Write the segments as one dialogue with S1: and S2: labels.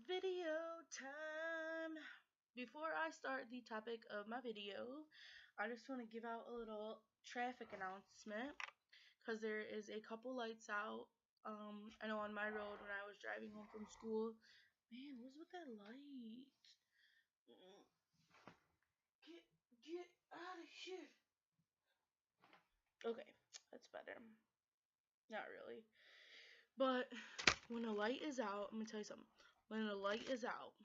S1: Video time. Before I start the topic of my video, I just want to give out a little traffic announcement because there is a couple lights out. I know on my road when I was driving home from school. Man, what's with that light? Mm, get out of here. Okay, that's better. Not really. But when a light is out, I'm gonna tell you something. When a light is out,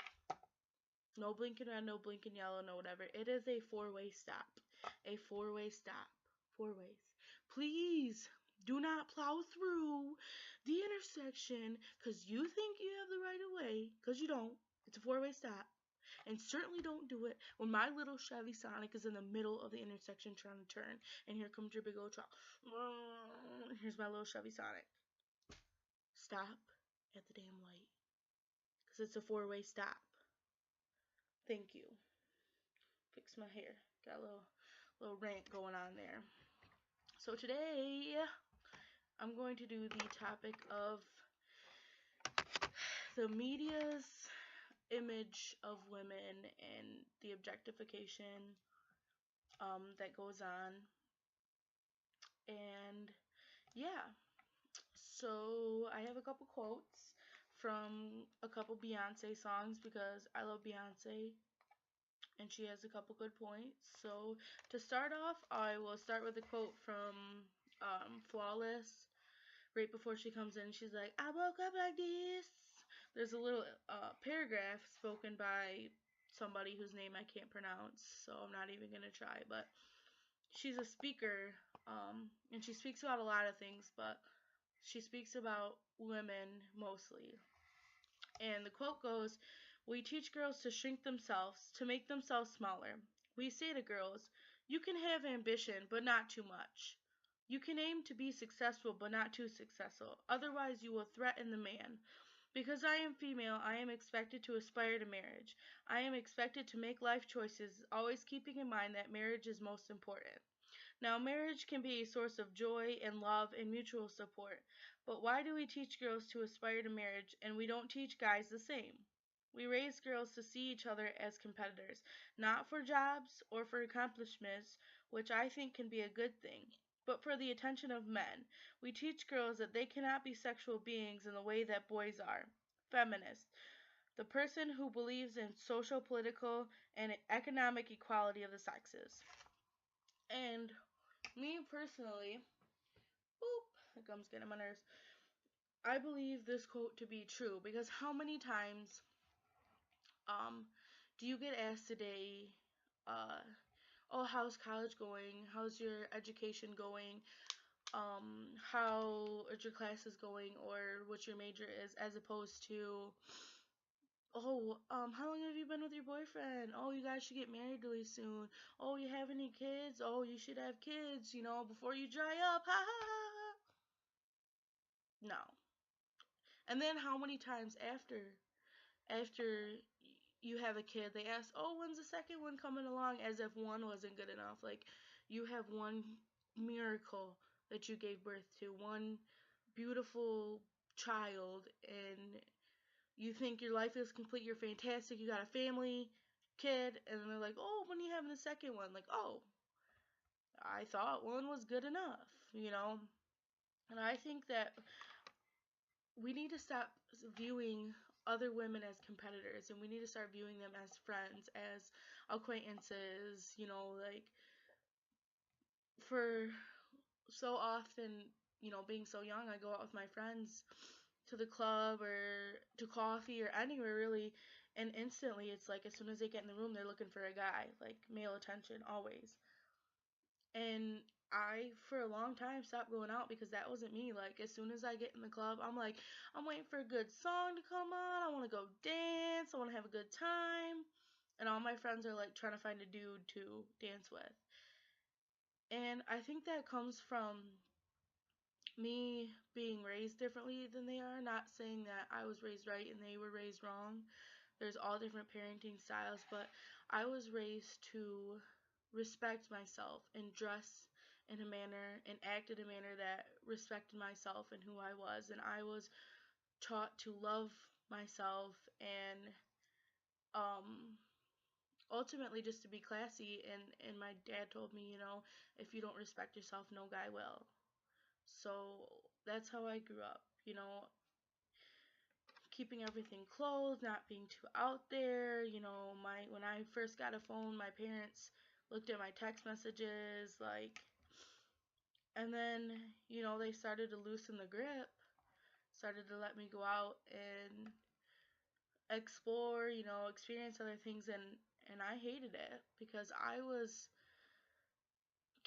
S1: no blinking red, no blinking yellow, no whatever. It is a four-way stop. A four-way stop. Four ways. Please do not plow through the intersection because you think you have the right of way, because you don't. It's a four-way stop. And certainly don't do it when my little Chevy Sonic is in the middle of the intersection trying to turn. And here comes your big old truck. Here's my little Chevy Sonic. Stop at the damn light. Because it's a four-way stop. Thank you. Fix my hair. Got a little rant going on there. So today I'm going to do the topic of the media's image of women and the objectification that goes on. And yeah, so I have a couple quotes from a couple Beyonce songs because I love Beyonce and she has a couple good points. So to start off, I will start with a quote from Flawless. Right before she comes in, she's like, I woke up like this. There's a little paragraph spoken by somebody whose name I can't pronounce, so I'm not even going to try. But she's a speaker, and she speaks about a lot of things, but she speaks about women mostly. And the quote goes, we teach girls to shrink themselves, to make themselves smaller. We say to girls, you can have ambition, but not too much. You can aim to be successful, but not too successful. Otherwise, you will threaten the man. Because I am female, I am expected to aspire to marriage. I am expected to make life choices, always keeping in mind that marriage is most important. Now, marriage can be a source of joy and love and mutual support, but why do we teach girls to aspire to marriage and we don't teach guys the same? We raise girls to see each other as competitors, not for jobs or for accomplishments, which I think can be a good thing, but for the attention of men. We teach girls that they cannot be sexual beings in the way that boys are. Feminist, the person who believes in social, political, and economic equality of the sexes. And me personally, boop, the gum's getting on my nerves. I believe this quote to be true because how many times do you get asked today, uh, oh, how's college going? How's your education going? How is your classes going or what your major is, as opposed to, oh, how long have you been with your boyfriend? Oh, you guys should get married really soon. Oh, you have any kids? Oh, you should have kids, before you dry up. Ha ha ha. Ha. No. And then how many times after you have a kid, they ask, "Oh, when's the second one coming along?" As if one wasn't good enough. Like you have one miracle that you gave birth to, one beautiful child, and you think your life is complete. You're fantastic. You got a family, kid, and they're like, "Oh, when are you having the second one?" Like, "Oh, I thought one was good enough." And I think that we need to stop viewing other women as competitors and we need to start viewing them as friends, as acquaintances, like for so often, being so young, I go out with my friends to the club or to coffee or anywhere really, and instantly it's like as soon as they get in the room, they're looking for a guy, like male attention always. And I, for a long time, stopped going out because that wasn't me. Like, as soon as I get in the club, I'm like, I'm waiting for a good song to come on. I want to go dance. I want to have a good time. And all my friends are like trying to find a dude to dance with. And I think that comes from me being raised differently than they are. Not saying that I was raised right and they were raised wrong. There's all different parenting styles, but I was raised to respect myself and dress in a manner and act in a manner that respected myself and who I was. And I was taught to love myself, and um ultimately just to be classy. And my dad told me, if you don't respect yourself, no guy will. So that's how I grew up, keeping everything closed, not being too out there. My when I first got a phone, my parents looked at my text messages, like, and then, they started to loosen the grip, started to let me go out and explore, experience other things, and I hated it because I was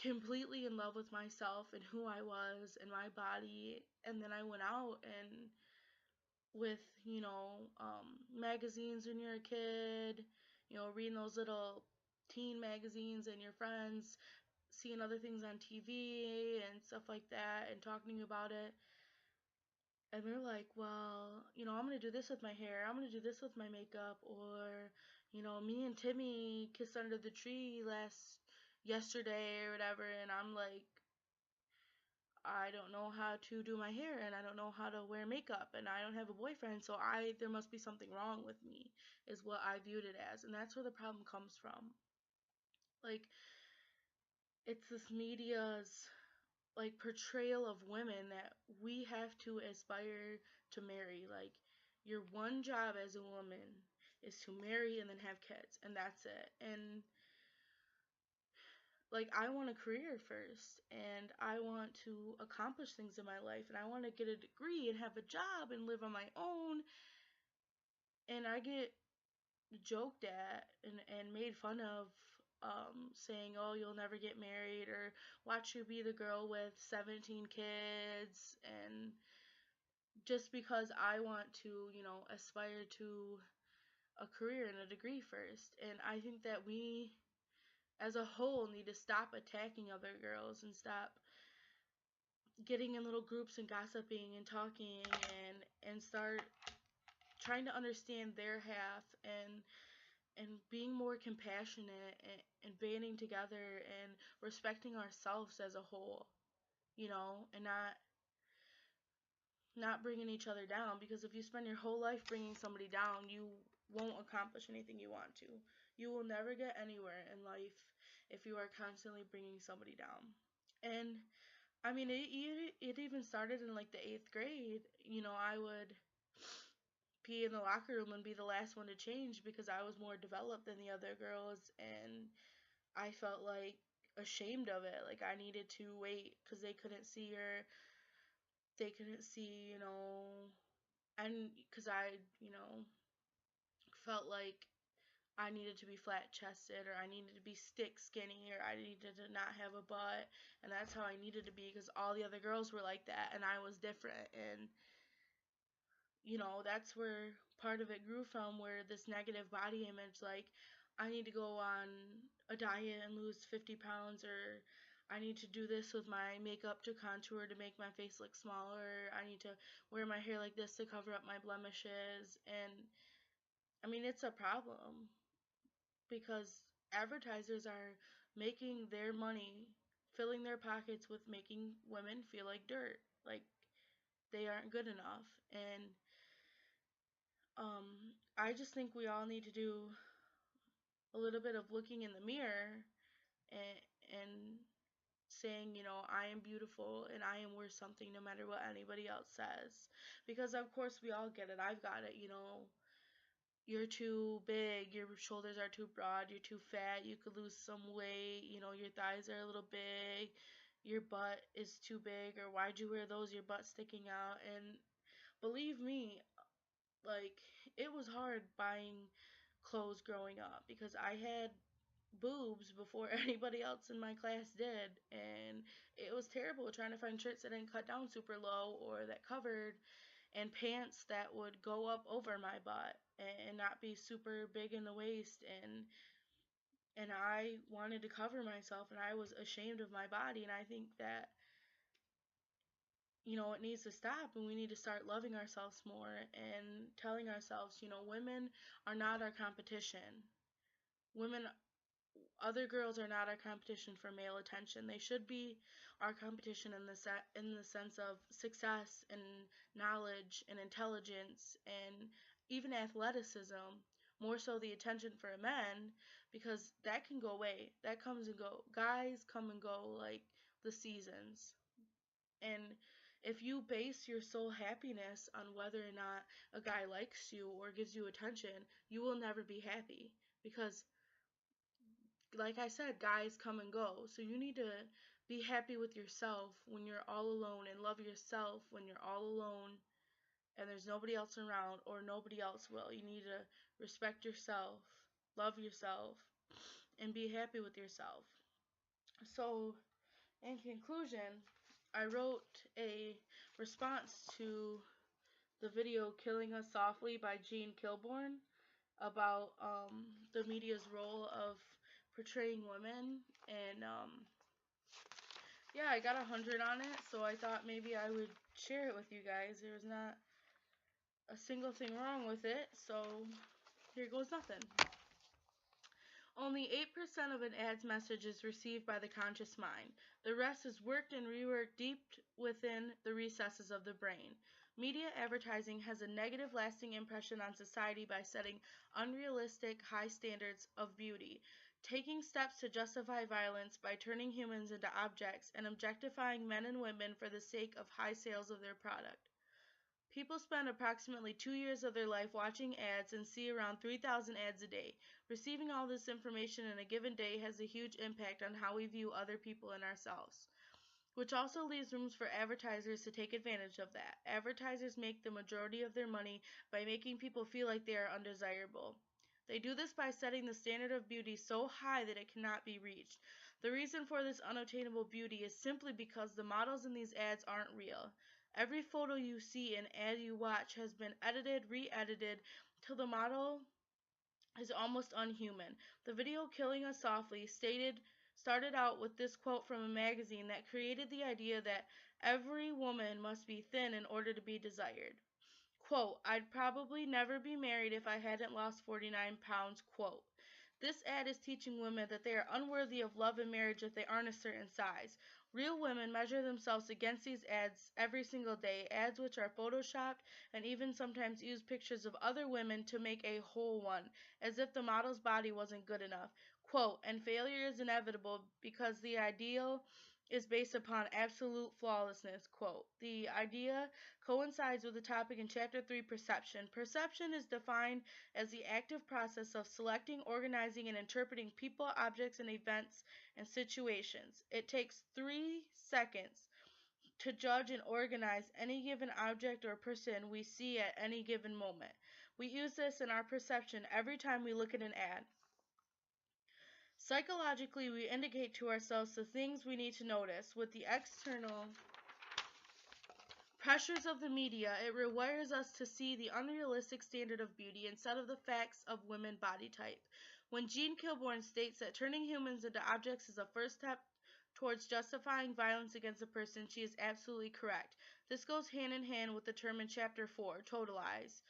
S1: completely in love with myself and who I was and my body. And then I went out and with, magazines when you're a kid, reading those little teen magazines and your friends seeing other things on TV and stuff like that and talking about it. And they're like, well, I'm going to do this with my hair. I'm going to do this with my makeup. Or, me and Timmy kissed under the tree yesterday or whatever. And I'm like, I don't know how to do my hair and I don't know how to wear makeup and I don't have a boyfriend, so there must be something wrong with me, is what I viewed it as. And that's where the problem comes from. Like, it's this media's like portrayal of women that we have to aspire to marry. Like, your one job as a woman is to marry and then have kids, and that's it. And like, I want a career first, and I want to accomplish things in my life, and I want to get a degree and have a job and live on my own. And I get joked at and made fun of, saying, oh, you'll never get married, or watch you be the girl with 17 kids. And just because I want to, aspire to a career and a degree first. And I think that we as a whole need to stop attacking other girls and stop getting in little groups and gossiping and talking, and start trying to understand their half, and being more compassionate, and banding together and respecting ourselves as a whole, and not bringing each other down, because if you spend your whole life bringing somebody down, you won't accomplish anything you want to. You will never get anywhere in life if you are constantly bringing somebody down. And I mean, it even started in like the 8th grade. I would be in the locker room and be the last one to change because I was more developed than the other girls, and I felt like ashamed of it. Like, I needed to wait because they couldn't see her. They couldn't see, and because I, felt like I needed to be flat chested, or I needed to be stick skinny, or I needed to not have a butt, and that's how I needed to be because all the other girls were like that and I was different. And that's where part of it grew from, where this negative body image, like, I need to go on a diet and lose 50 pounds, or I need to do this with my makeup to contour to make my face look smaller, I need to wear my hair like this to cover up my blemishes. And I mean, it's a problem because advertisers are making their money, filling their pockets with making women feel like dirt, like they aren't good enough. And I just think we all need to do a little bit of looking in the mirror, and saying, I am beautiful and I am worth something no matter what anybody else says. Because of course we all get it. I've got it, you're too big, your shoulders are too broad, you're too fat, you could lose some weight, your thighs are a little big, your butt is too big, or why'd you wear those, your butt's sticking out. And believe me, like, it was hard buying clothes growing up because I had boobs before anybody else in my class did, and it was terrible trying to find shirts that didn't cut down super low or that covered, and pants that would go up over my butt and not be super big in the waist. And I wanted to cover myself, and I was ashamed of my body. And I think that, it needs to stop, and we need to start loving ourselves more and telling ourselves, women are not our competition. Women, other girls are not our competition for male attention. They should be our competition in the sense of success and knowledge and intelligence and even athleticism, more so the attention for men, because that can go away. That comes and go. Guys come and go like the seasons. And if you base your sole happiness on whether or not a guy likes you or gives you attention, you will never be happy. Because, like I said, guys come and go. So you need to be happy with yourself when you're all alone and love yourself when you're all alone and there's nobody else around or nobody else will. You need to respect yourself, love yourself, and be happy with yourself. So, in conclusion, I wrote a response to the video Killing Us Softly by Jean Kilbourne about the media's role of portraying women. And yeah, I got 100 on it, so I thought maybe I would share it with you guys. There was not a single thing wrong with it, so here goes nothing. Only 8% of an ad's message is received by the conscious mind. The rest is worked and reworked deep within the recesses of the brain. Media advertising has a negative lasting impression on society by setting unrealistic high standards of beauty, taking steps to justify violence by turning humans into objects, and objectifying men and women for the sake of high sales of their product. People spend approximately 2 years of their life watching ads and see around 3,000 ads a day. Receiving all this information in a given day has a huge impact on how we view other people and ourselves, which also leaves room for advertisers to take advantage of that. Advertisers make the majority of their money by making people feel like they are undesirable. They do this by setting the standard of beauty so high that it cannot be reached. The reason for this unattainable beauty is simply because the models in these ads aren't real. Every photo you see and ad you watch has been edited, re-edited, till the model is almost unhuman. The video Killing Us Softly started out with this quote from a magazine that created the idea that every woman must be thin in order to be desired. Quote, I'd probably never be married if I hadn't lost 49 pounds, quote. This ad is teaching women that they are unworthy of love and marriage if they aren't a certain size. Real women measure themselves against these ads every single day, ads which are photoshopped and even sometimes use pictures of other women to make a whole one, as if the model's body wasn't good enough. Quote, and failure is inevitable because the ideal is based upon absolute flawlessness. Quote, the idea coincides with the topic in Chapter 3, Perception. Perception is defined as the active process of selecting, organizing, and interpreting people, objects, and events and situations. It takes 3 seconds to judge and organize any given object or person we see at any given moment. We use this in our perception every time we look at an ad. Psychologically, we indicate to ourselves the things we need to notice. With the external pressures of the media, it rewires us to see the unrealistic standard of beauty instead of the facts of women body type. When Jean Kilbourne states that turning humans into objects is a first step towards justifying violence against a person, she is absolutely correct. This goes hand in hand with the term in Chapter 4, totalize.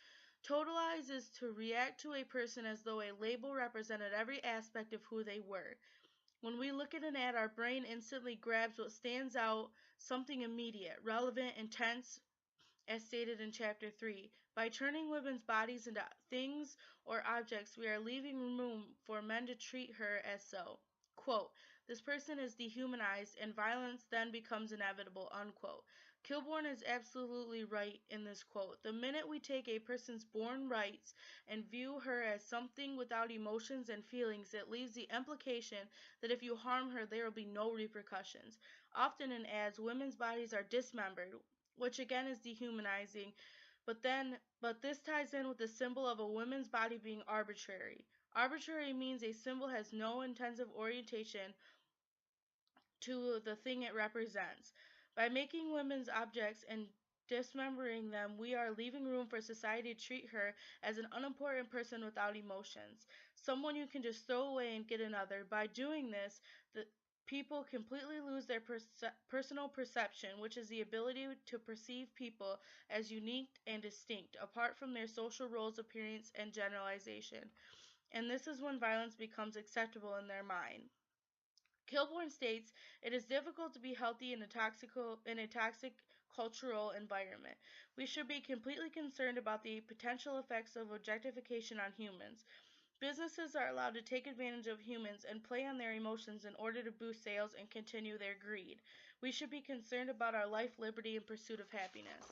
S1: Totalize is to react to a person as though a label represented every aspect of who they were. When we look at an ad, our brain instantly grabs what stands out, something immediate, relevant, intense, as stated in Chapter 3. By turning women's bodies into things or objects, we are leaving room for men to treat her as so. Quote, this person is dehumanized and violence then becomes inevitable, unquote. Kilbourne is absolutely right in this quote. The minute we take a person's born rights and view her as something without emotions and feelings, it leaves the implication that if you harm her, there will be no repercussions. Often in ads, women's bodies are dismembered, which again is dehumanizing, but this ties in with the symbol of a woman's body being arbitrary. Arbitrary means a symbol has no intensive orientation to the thing it represents. By making women's objects and dismembering them, we are leaving room for society to treat her as an unimportant person without emotions, someone you can just throw away and get another. By doing this, the people completely lose their personal perception, which is the ability to perceive people as unique and distinct, apart from their social roles, appearance, and generalization. And this is when violence becomes acceptable in their mind. Kilbourne states, it is difficult to be healthy in a toxic cultural environment. We should be completely concerned about the potential effects of objectification on humans. Businesses are allowed to take advantage of humans and play on their emotions in order to boost sales and continue their greed. We should be concerned about our life, liberty, and pursuit of happiness.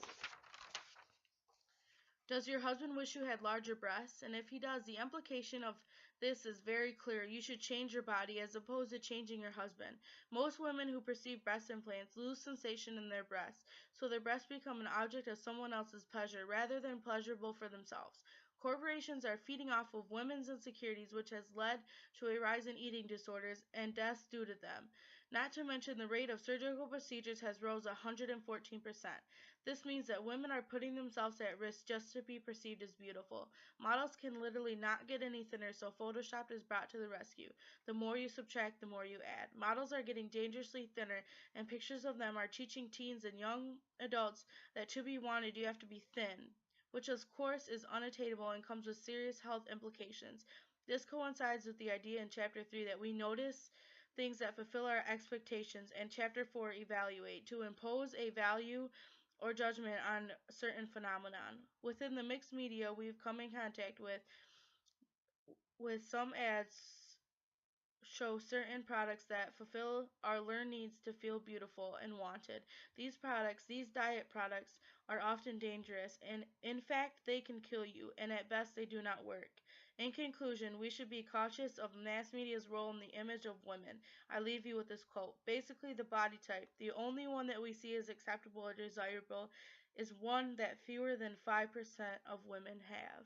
S1: Does your husband wish you had larger breasts? And if he does, the implication of this is very clear. You should change your body as opposed to changing your husband. Most women who perceive breast implants lose sensation in their breasts, so their breasts become an object of someone else's pleasure rather than pleasurable for themselves. Corporations are feeding off of women's insecurities, which has led to a rise in eating disorders and deaths due to them. Not to mention the rate of surgical procedures has rose 114%. This means that women are putting themselves at risk just to be perceived as beautiful. Models can literally not get any thinner, so Photoshop is brought to the rescue. The more you subtract, the more you add. Models are getting dangerously thinner, and pictures of them are teaching teens and young adults that to be wanted, you have to be thin, which of course is unattainable and comes with serious health implications. This coincides with the idea in Chapter 3 that we notice things that fulfill our expectations, and Chapter 4 evaluate, to impose a value or judgment on certain phenomenon. Within the mixed media we've come in contact with some ads show certain products that fulfill our learned needs to feel beautiful and wanted. These diet products, are often dangerous, and in fact they can kill you, and at best they do not work. In conclusion, we should be cautious of mass media's role in the image of women. I leave you with this quote. Basically, the body type, the only one that we see as acceptable or desirable, is one that fewer than 5% of women have.